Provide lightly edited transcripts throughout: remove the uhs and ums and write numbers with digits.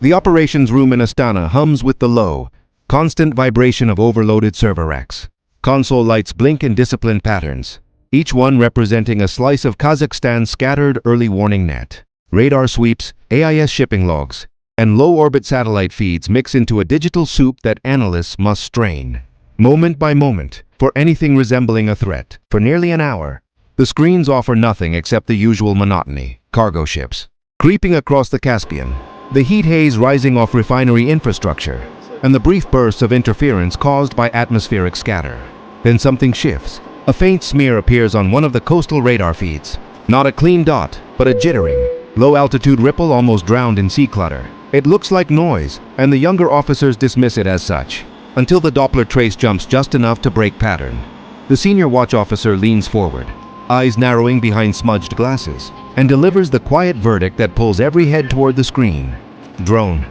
The operations room in Astana hums with the low, constant vibration of overloaded server racks. Console lights blink in disciplined patterns, each one representing a slice of Kazakhstan's scattered early warning net. Radar sweeps, AIS shipping logs, and low-orbit satellite feeds mix into a digital soup that analysts must strain, moment by moment, for anything resembling a threat. For nearly an hour, the screens offer nothing except the usual monotony: cargo ships creeping across the Caspian, the heat haze rising off refinery infrastructure, and the brief bursts of interference caused by atmospheric scatter. Then something shifts. A faint smear appears on one of the coastal radar feeds. Not a clean dot, but a jittering, low-altitude ripple almost drowned in sea clutter. It looks like noise, and the younger officers dismiss it as such, until the Doppler trace jumps just enough to break pattern. The senior watch officer leans forward, eyes narrowing behind smudged glasses, and delivers the quiet verdict that pulls every head toward the screen. Drone.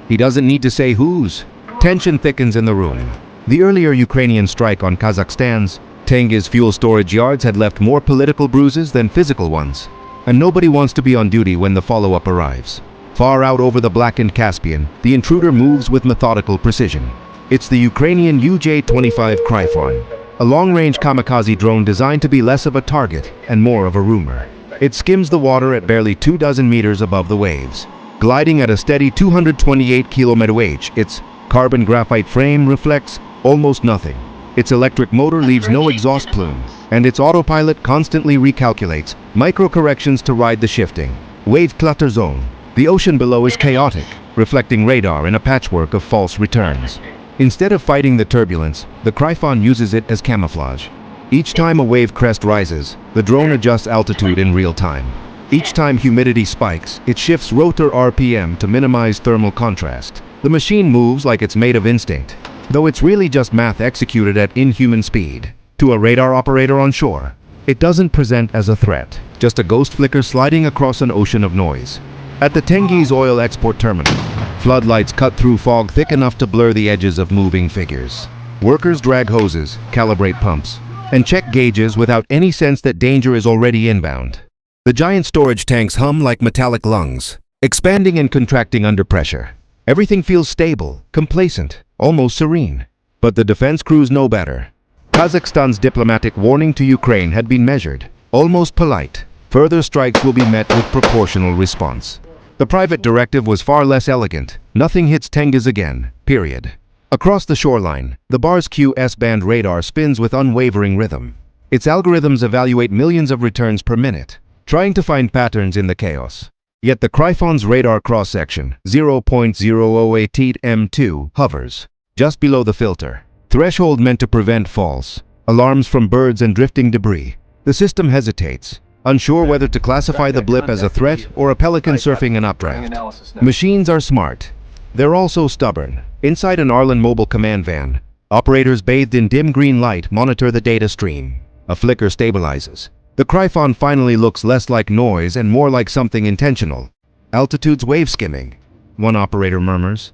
He doesn't need to say whose. Tension thickens in the room. The earlier Ukrainian strike on Kazakhstan's Tengiz fuel storage yards had left more political bruises than physical ones, and nobody wants to be on duty when the follow-up arrives. Far out over the blackened Caspian, the intruder moves with methodical precision. It's the Ukrainian UJ-25 Kryphon, a long-range kamikaze drone designed to be less of a target and more of a rumor. It skims the water at barely 24 meters above the waves, gliding at a steady 228 km/h. Its carbon graphite frame reflects almost nothing. Its electric motor leaves no exhaust plume, and its autopilot constantly recalculates micro-corrections to ride the shifting wave clutter zone. The ocean below is chaotic, reflecting radar in a patchwork of false returns. Instead of fighting the turbulence, the Kryphon uses it as camouflage. Each time a wave crest rises, the drone adjusts altitude in real time. Each time humidity spikes, it shifts rotor RPM to minimize thermal contrast. The machine moves like it's made of instinct, though it's really just math executed at inhuman speed. To a radar operator on shore, it doesn't present as a threat, just a ghost flicker sliding across an ocean of noise. At the Tengiz oil export terminal, floodlights cut through fog thick enough to blur the edges of moving figures. Workers drag hoses, calibrate pumps, and check gauges without any sense that danger is already inbound. The giant storage tanks hum like metallic lungs, expanding and contracting under pressure. Everything feels stable, complacent, almost serene. But the defense crews know better. Kazakhstan's diplomatic warning to Ukraine had been measured, almost polite. Further strikes will be met with proportional response. The private directive was far less elegant. Nothing hits Tengiz again, period. Across the shoreline, the bar's QS-band radar spins with unwavering rhythm. Its algorithms evaluate millions of returns per minute, trying to find patterns in the chaos. Yet the Kryphon's radar cross-section, 0.008 m2, hovers just below the filter, threshold meant to prevent false alarms from birds and drifting debris. The system hesitates, unsure whether to classify the blip as a threat or a pelican surfing an updraft. Machines are smart. They're also stubborn. Inside an Arlen mobile command van, operators bathed in dim green light monitor the data stream. A flicker stabilizes. The Kryphon finally looks less like noise and more like something intentional. Altitude's wave skimming, one operator murmurs.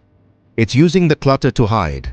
It's using the clutter to hide.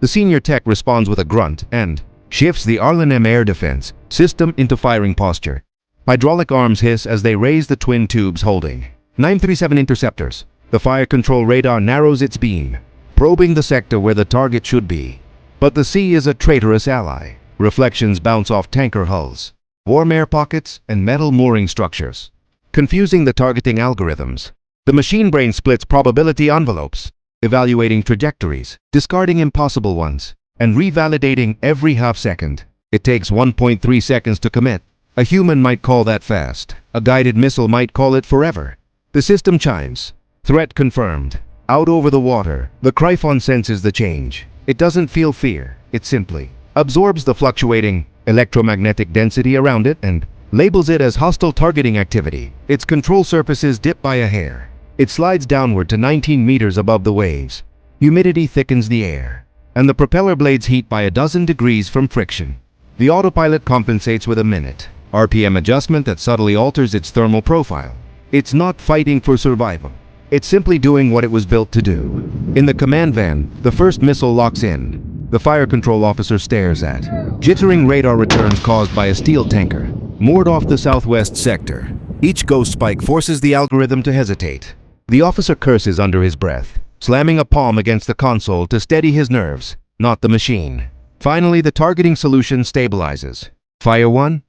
The senior tech responds with a grunt and shifts the Arlen M air defense system into firing posture. Hydraulic arms hiss as they raise the twin tubes holding 937 interceptors. The fire control radar narrows its beam, probing the sector where the target should be. But the sea is a traitorous ally. Reflections bounce off tanker hulls, warm air pockets, and metal mooring structures, confusing the targeting algorithms. The machine brain splits probability envelopes, evaluating trajectories, discarding impossible ones, and revalidating every half-second. It takes 1.3 seconds to commit. A human might call that fast. A guided missile might call it forever. The system chimes. Threat confirmed. Out over the water, the Kryphon senses the change. It doesn't feel fear. It simply absorbs the fluctuating electromagnetic density around it and labels it as hostile targeting activity. Its control surfaces dip by a hair. It slides downward to 19 meters above the waves. Humidity thickens the air, and the propeller blades heat by a dozen degrees from friction. The autopilot compensates with a minute RPM adjustment that subtly alters its thermal profile. It's not fighting for survival. It's simply doing what it was built to do. In the command van, the first missile locks in. The fire control officer stares at jittering radar returns caused by a steel tanker moored off the southwest sector. Each ghost spike forces the algorithm to hesitate. The officer curses under his breath, slamming a palm against the console to steady his nerves, not the machine. Finally, the targeting solution stabilizes. Fire 1.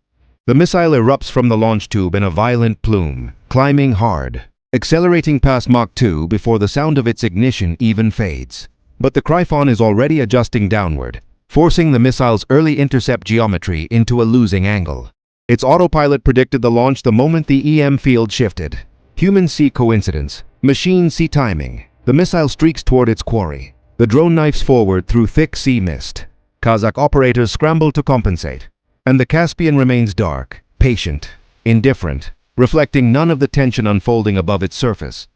The missile erupts from the launch tube in a violent plume, climbing hard, accelerating past Mach 2 before the sound of its ignition even fades. But the Kryphon is already adjusting downward, forcing the missile's early intercept geometry into a losing angle. Its autopilot predicted the launch the moment the EM field shifted. Humans see coincidence, machines see timing. The missile streaks toward its quarry. The drone knifes forward through thick sea mist. Kazakh operators scramble to compensate. And the Caspian remains dark, patient, indifferent, reflecting none of the tension unfolding above its surface.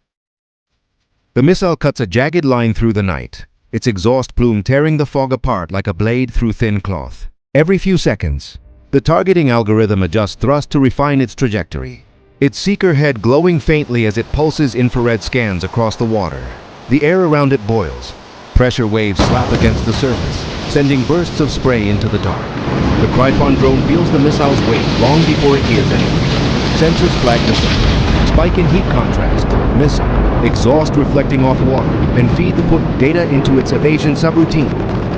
The missile cuts a jagged line through the night, its exhaust plume tearing the fog apart like a blade through thin cloth. Every few seconds, the targeting algorithm adjusts thrust to refine its trajectory, its seeker head glowing faintly as it pulses infrared scans across the water. The air around it boils. Pressure waves slap against the surface, sending bursts of spray into the dark. The Kryphon drone feels the missile's weight long before it hears anything. Sensors flag the sun. Spike in heat contrast. Missile. Exhaust reflecting off water. And feed the put data into its evasion subroutine.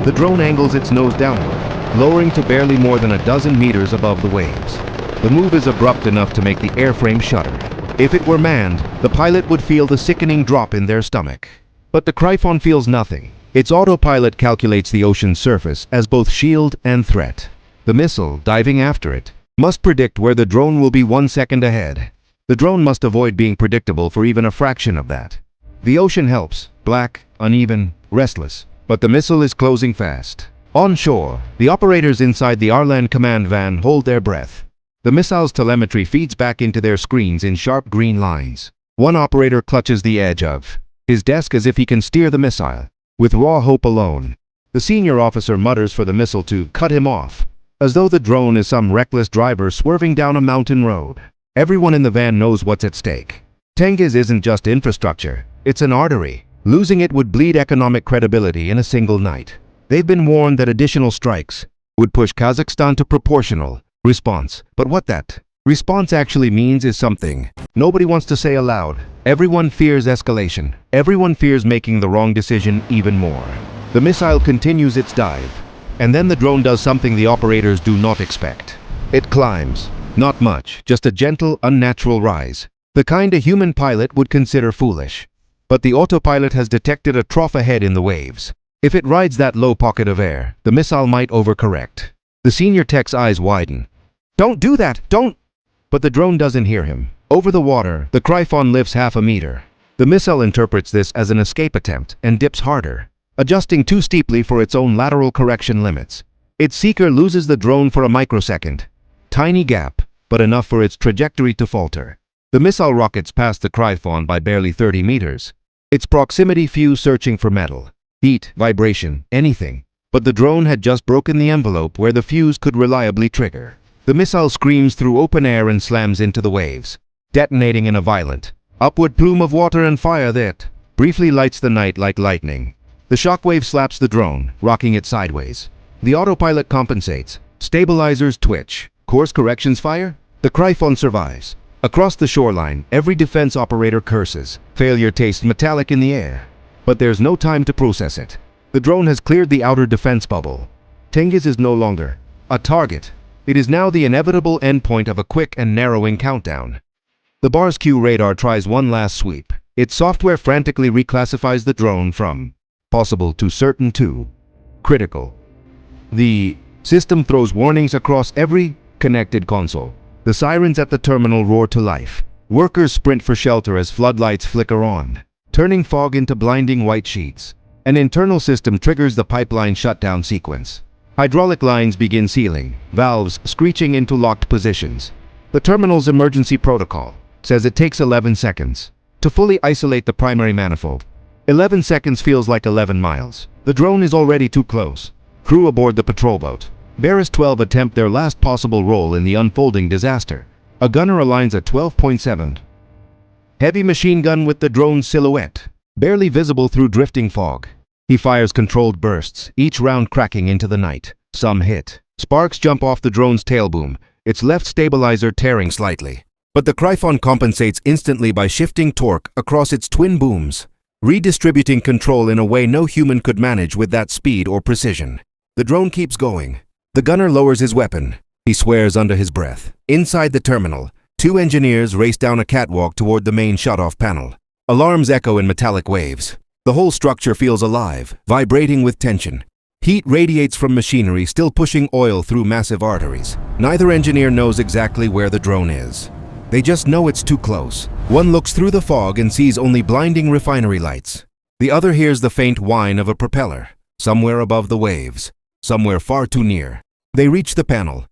The drone angles its nose downward, lowering to barely more than a dozen meters above the waves. The move is abrupt enough to make the airframe shudder. If it were manned, the pilot would feel the sickening drop in their stomach. But the Kryphon feels nothing. Its autopilot calculates the ocean's surface as both shield and threat. The missile, diving after it, must predict where the drone will be 1 second ahead. The drone must avoid being predictable for even a fraction of that. The ocean helps, black, uneven, restless, but the missile is closing fast. On shore, the operators inside the Arlan command van hold their breath. The missile's telemetry feeds back into their screens in sharp green lines. One operator clutches the edge of his desk as if he can steer the missile, with raw hope alone. The senior officer mutters for the missile to cut him off, as though the drone is some reckless driver swerving down a mountain road. Everyone in the van knows what's at stake. Tengiz isn't just infrastructure, it's an artery. Losing it would bleed economic credibility in a single night. They've been warned that additional strikes would push Kazakhstan to proportional response. But what that response actually means is something nobody wants to say aloud. Everyone fears escalation. Everyone fears making the wrong decision even more. The missile continues its dive, and then the drone does something the operators do not expect. It climbs. Not much, just a gentle, unnatural rise. The kind a human pilot would consider foolish. But the autopilot has detected a trough ahead in the waves. If it rides that low pocket of air, the missile might overcorrect. The senior tech's eyes widen. "Don't do that! Don't!" But the drone doesn't hear him. Over the water, the Kryphon lifts half a meter. The missile interprets this as an escape attempt and dips harder, adjusting too steeply for its own lateral correction limits. Its seeker loses the drone for a microsecond. Tiny gap, but enough for its trajectory to falter. The missile rockets past the Kryphon by barely 30 meters. Its proximity fuse searching for metal, heat, vibration, anything. But the drone had just broken the envelope where the fuse could reliably trigger. The missile screams through open air and slams into the waves, detonating in a violent, upward plume of water and fire that briefly lights the night like lightning. The shockwave slaps the drone, rocking it sideways. The autopilot compensates. Stabilizers twitch. Course corrections fire. The Kryphon survives. Across the shoreline, every defense operator curses. Failure tastes metallic in the air. But there's no time to process it. The drone has cleared the outer defense bubble. Tengiz is no longer a target. It is now the inevitable endpoint of a quick and narrowing countdown. The Bars Q radar tries one last sweep. Its software frantically reclassifies the drone from possible to certain to critical. The system throws warnings across every connected console. The sirens at the terminal roar to life. Workers sprint for shelter as floodlights flicker on, turning fog into blinding white sheets. An internal system triggers the pipeline shutdown sequence. Hydraulic lines begin sealing, valves screeching into locked positions. The terminal's emergency protocol says it takes 11 seconds to fully isolate the primary manifold. 11 seconds feels like 11 miles. The drone is already too close. Crew aboard the patrol boat. Barris 12 attempt their last possible role in the unfolding disaster. A gunner aligns a 12.7 heavy machine gun with the drone's silhouette, barely visible through drifting fog. He fires controlled bursts, each round cracking into the night. Some hit. Sparks jump off the drone's tailboom, its left stabilizer tearing slightly. But the Kryphon compensates instantly by shifting torque across its twin booms, redistributing control in a way no human could manage with that speed or precision. The drone keeps going. The gunner lowers his weapon. He swears under his breath. Inside the terminal, two engineers race down a catwalk toward the main shutoff panel. Alarms echo in metallic waves. The whole structure feels alive, vibrating with tension. Heat radiates from machinery still pushing oil through massive arteries. Neither engineer knows exactly where the drone is. They just know it's too close. One looks through the fog and sees only blinding refinery lights. The other hears the faint whine of a propeller, somewhere above the waves, somewhere far too near. They reach the panel.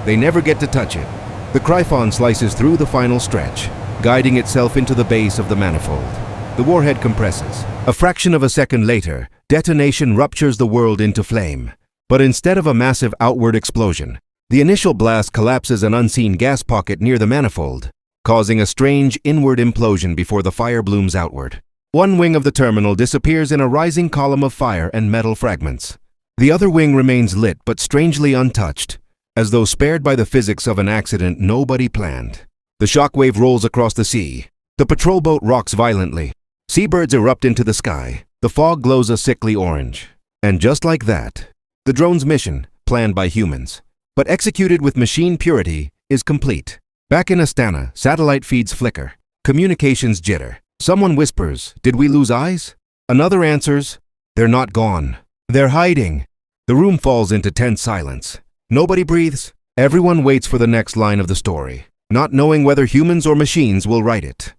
They never get to touch it. The Kryphon slices through the final stretch, guiding itself into the base of the manifold. The warhead compresses. A fraction of a second later, detonation ruptures the world into flame. But instead of a massive outward explosion, the initial blast collapses an unseen gas pocket near the manifold, causing a strange inward implosion before the fire blooms outward. One wing of the terminal disappears in a rising column of fire and metal fragments. The other wing remains lit but strangely untouched, as though spared by the physics of an accident nobody planned. The shockwave rolls across the sea. The patrol boat rocks violently. Seabirds erupt into the sky. The fog glows a sickly orange. And just like that, the drone's mission, planned by humans, but executed with machine purity, is complete. Back in Astana, satellite feeds flicker. Communications jitter. Someone whispers, "Did we lose eyes?" Another answers, "They're not gone. They're hiding." The room falls into tense silence. Nobody breathes. Everyone waits for the next line of the story, not knowing whether humans or machines will write it.